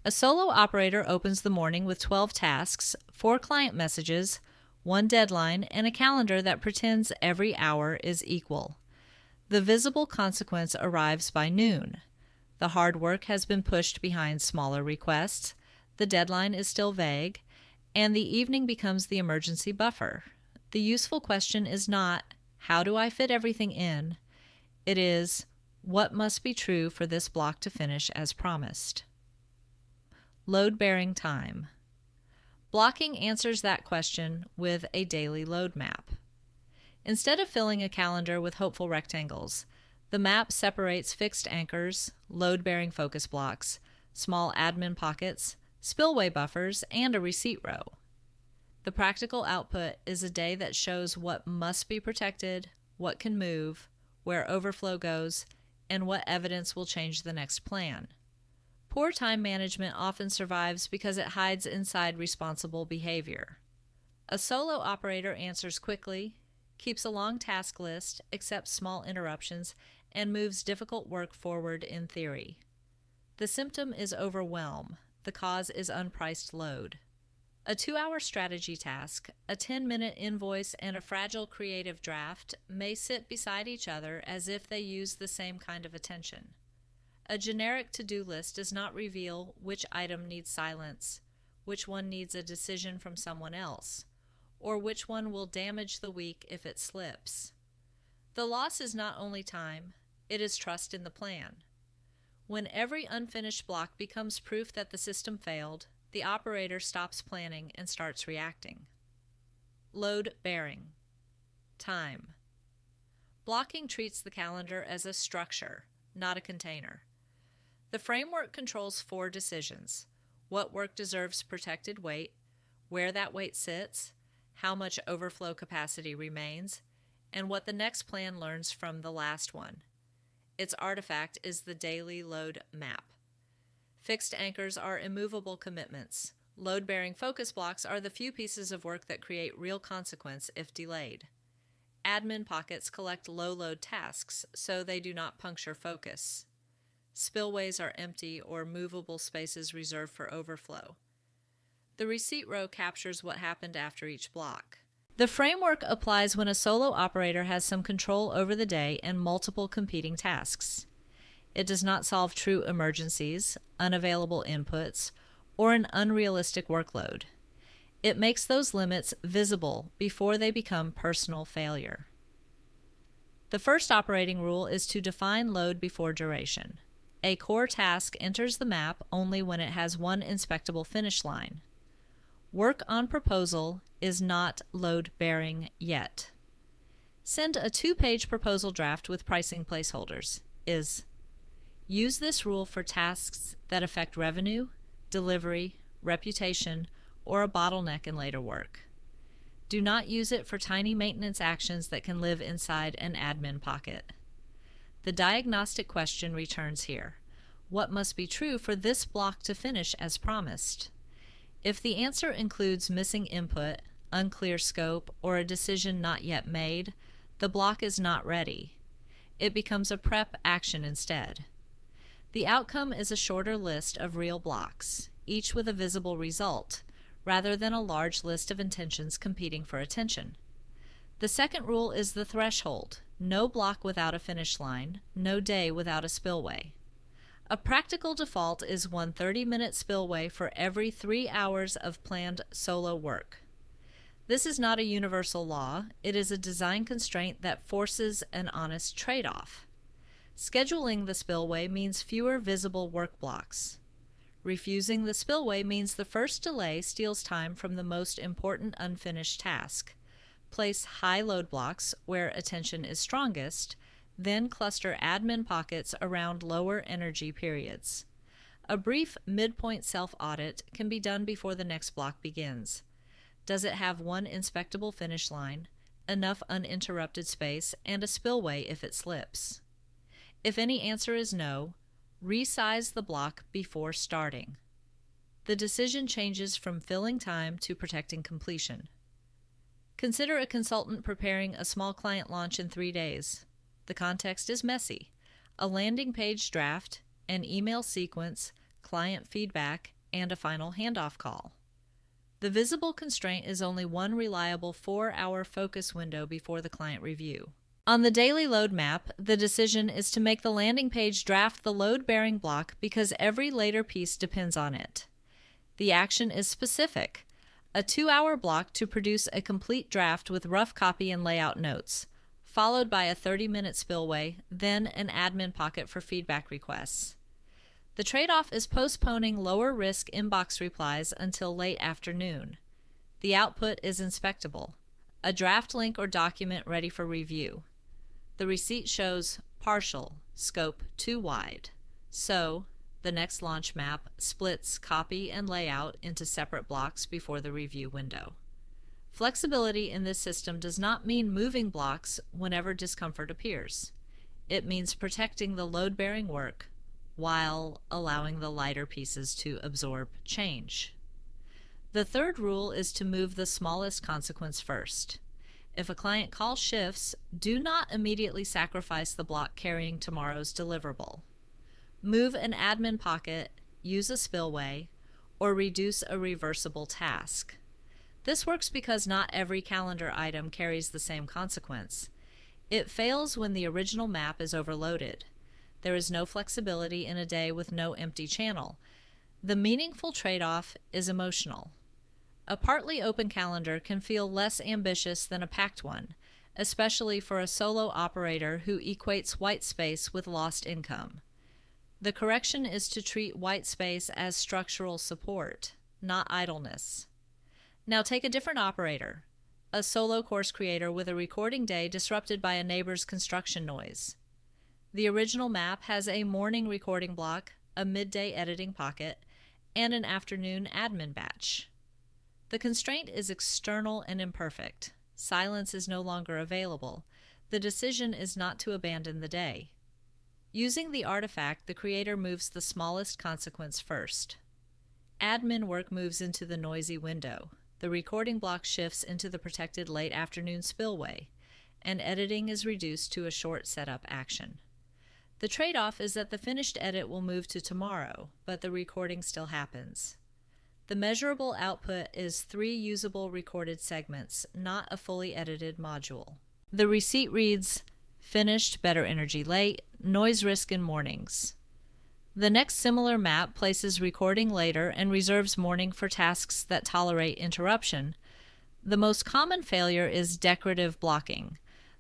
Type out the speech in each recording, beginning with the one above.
A solo operator opens the morning with 12 tasks, 4 client messages, 1 deadline, and a calendar that pretends every hour is equal. The visible consequence arrives by noon. The hard work has been pushed behind smaller requests, the deadline is still vague, and the evening becomes the emergency buffer. The useful question is not, how do I fit everything in? It is, what must be true for this block to finish as promised? Load-bearing time. Blocking answers that question with a daily load map. Instead of filling a calendar with hopeful rectangles, the map separates fixed anchors, load-bearing focus blocks, small admin pockets, spillway buffers, and a receipt row. The practical output is a day that shows what must be protected, what can move, where overflow goes, and what evidence will change the next plan. Poor time management often survives because it hides inside responsible behavior. A solo operator answers quickly, keeps a long task list, accepts small interruptions, and moves difficult work forward in theory. The symptom is overwhelm. The cause is unpriced load. A 2-hour strategy task, a 10-minute invoice, and a fragile creative draft may sit beside each other as if they use the same kind of attention. A generic to-do list does not reveal which item needs silence, which one needs a decision from someone else, or which one will damage the week if it slips. The loss is not only time, it is trust in the plan. When every unfinished block becomes proof that the system failed, the operator stops planning and starts reacting. Load bearing. Time. Blocking treats the calendar as a structure, not a container. The framework controls 4 decisions: what work deserves protected weight, where that weight sits, how much overflow capacity remains, and what the next plan learns from the last one. Its artifact is the daily load map. Fixed anchors are immovable commitments. Load-bearing focus blocks are the few pieces of work that create real consequence if delayed. Admin pockets collect low-load tasks so they do not puncture focus. Spillways are empty or movable spaces reserved for overflow. The receipt row captures what happened after each block. The framework applies when a solo operator has some control over the day and multiple competing tasks. It does not solve true emergencies, unavailable inputs, or an unrealistic workload. It makes those limits visible before they become personal failure. The first operating rule is to define load before duration. A core task enters the map only when it has one inspectable finish line. Work on proposal is not load-bearing yet. Send a 2-page proposal draft with pricing placeholders. Use this rule for tasks that affect revenue, delivery, reputation, or a bottleneck in later work. Do not use it for tiny maintenance actions that can live inside an admin pocket. The diagnostic question returns here. What must be true for this block to finish as promised? If the answer includes missing input, unclear scope, or a decision not yet made, the block is not ready. It becomes a prep action instead. The outcome is a shorter list of real blocks, each with a visible result, rather than a large list of intentions competing for attention. The second rule is the threshold: no block without a finish line, no day without a spillway. A practical default is one 30-minute spillway for every 3 hours of planned solo work. This is not a universal law, it is a design constraint that forces an honest trade-off. Scheduling the spillway means fewer visible work blocks. Refusing the spillway means the first delay steals time from the most important unfinished task. Place high load blocks where attention is strongest, then cluster admin pockets around lower energy periods. A brief midpoint self-audit can be done before the next block begins. Does it have one inspectable finish line, enough uninterrupted space, and a spillway if it slips? If any answer is no, resize the block before starting. The decision changes from filling time to protecting completion. Consider a consultant preparing a small client launch in 3 days. The context is messy. A landing page draft, an email sequence, client feedback, and a final handoff call. The visible constraint is only one reliable 4-hour focus window before the client review. On the daily load map, the decision is to make the landing page draft the load-bearing block because every later piece depends on it. The action is specific: a 2-hour block to produce a complete draft with rough copy and layout notes, followed by a 30-minute spillway, then an admin pocket for feedback requests. The trade-off is postponing lower-risk inbox replies until late afternoon. The output is inspectable: a draft link or document ready for review. The receipt shows partial, scope too wide. So, the next launch map splits copy and layout into separate blocks before the review window. Flexibility in this system does not mean moving blocks whenever discomfort appears. It means protecting the load-bearing work while allowing the lighter pieces to absorb change. The third rule is to move the smallest consequence first. If a client call shifts, do not immediately sacrifice the block carrying tomorrow's deliverable. Move an admin pocket, use a spillway, or reduce a reversible task. This works because not every calendar item carries the same consequence. It fails when the original map is overloaded. There is no flexibility in a day with no empty channel. The meaningful trade-off is emotional. A partly open calendar can feel less ambitious than a packed one, especially for a solo operator who equates white space with lost income. The correction is to treat white space as structural support, not idleness. Now take a different operator, a solo course creator with a recording day disrupted by a neighbor's construction noise. The original map has a morning recording block, a midday editing pocket, and an afternoon admin batch. The constraint is external and imperfect. Silence is no longer available. The decision is not to abandon the day. Using the artifact, the creator moves the smallest consequence first. Admin work moves into the noisy window. The recording block shifts into the protected late afternoon spillway, and editing is reduced to a short setup action. The trade-off is that the finished edit will move to tomorrow, but the recording still happens. The measurable output is 3 usable recorded segments, not a fully edited module. The receipt reads, "Finished, better energy late, noise risk in mornings." The next similar map places recording later and reserves morning for tasks that tolerate interruption. The most common failure is decorative blocking.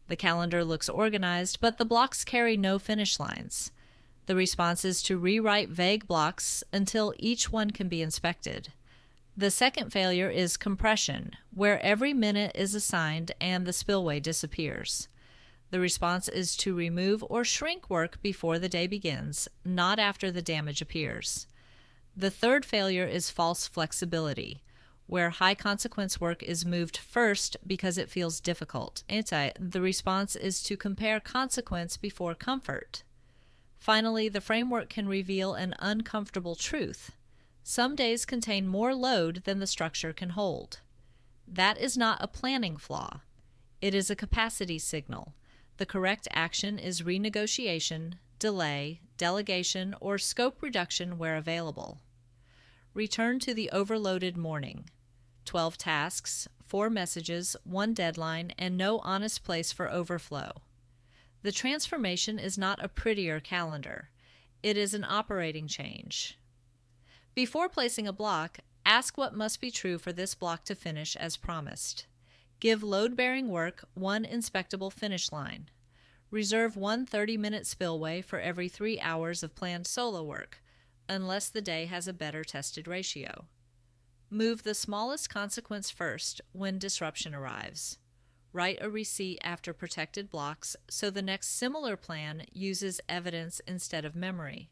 The calendar looks organized, but the blocks carry no finish lines. The response is to rewrite vague blocks until each one can be inspected. The second failure is compression, where every minute is assigned and the spillway disappears. The response is to remove or shrink work before the day begins, not after the damage appears. The third failure is false flexibility, where high-consequence work is moved first because it feels difficult. The response is to compare consequence before comfort. Finally, the framework can reveal an uncomfortable truth. Some days contain more load than the structure can hold. That is not a planning flaw. It is a capacity signal. The correct action is renegotiation, delay, delegation, or scope reduction where available. Return to the overloaded morning. 12 tasks, 4 messages, 1 deadline, and no honest place for overflow. The transformation is not a prettier calendar. It is an operating change. Before placing a block, ask what must be true for this block to finish as promised. Give load-bearing work 1 inspectable finish line. Reserve 1 30-minute spillway for every 3 hours of planned solo work, unless the day has a better tested ratio. Move the smallest consequence first when disruption arrives. Write a receipt after protected blocks so the next similar plan uses evidence instead of memory.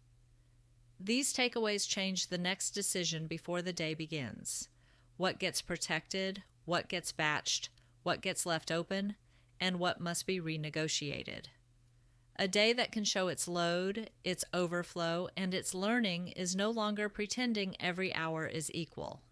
These takeaways change the next decision before the day begins. What gets protected, what gets batched, what gets left open, and what must be renegotiated. A day that can show its load, its overflow, and its learning is no longer pretending every hour is equal.